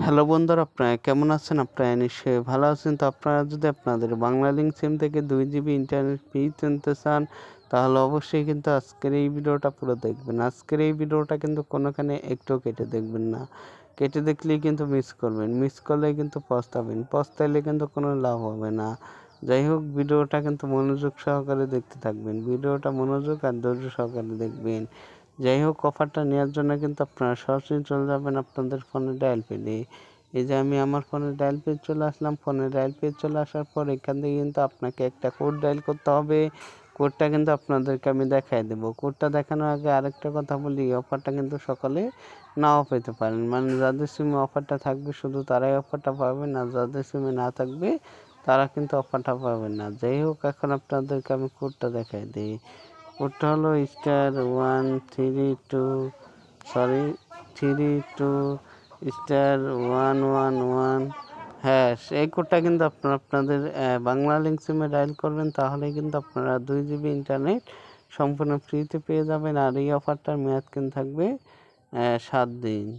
Hello বন্ধুরা, আপনারা কেমন আছেন? আপনারা নিশ্চয়ই ভালো আছেন। তো আপনারা যদি আপনাদের বাংলালিংক সিম থেকে 2 GB ইন্টারনেট ফ্রি কিনতে চান, তাহলে অবশ্যই কিন্তু আজকের এই ভিডিওটা পুরো দেখবেন। আজকের এই ভিডিওটা কিন্তু কোনোখানে একটুও কেটে দেখবেন না। কেটে দেখলেই কিন্তু মিস করবেন। মিস করলে কিন্তু পস্তাবেন। পস্তাইলে কিন্তু কোনো লাভ হবে না। যাই হোক, ভিডিওটা কিন্তু মনোযোগ সহকারে দেখতে থাকবেন। ভিডিওটা মনোযোগ আর ধৈর্য সহকারে দেখবেন। যাই হোক, অফারটা নেওয়ার জন্য কিন্তু আপনারা সরাসরি চলে যাবেন আপনাদের ফোনে ডায়াল প্যাডে। এই যে আমি আমার ফোনে ডায়াল প্যাড চলে আসলাম। ফোনে ডায়াল প্যাড চলে আসার পর এখান থেকে কিন্তু আপনাকে একটা কোড ডায়াল করতে হবে। কোডটা কিন্তু আপনাদেরকে আমি দেখাই দেবো। কোডটা দেখানোর আগে আরেকটা কথা বলি, এই অফারটা কিন্তু সকলে নাও পেতে পারেন। মানে যাদের সিমে অফারটা থাকবে শুধু তারাই অফারটা পাবেন, আর যাদের সিমে না থাকবে তারা কিন্তু অফারটা পাবেন না। যাই হোক, এখন আপনাদেরকে আমি কোডটা দেখাই দিই। কোডটা হলো *132*111 হ্যাঁ, এই কোডটা কিন্তু আপনাদের বাংলালিংক সিমে ডায়াল করবেন, তাহলেই কিন্তু আপনারা 2 GB ইন্টারনেট সম্পূর্ণ ফ্রিতে পেয়ে যাবেন। আর এই অফারটার মেয়াদ কিন্তু থাকবে 7 দিন।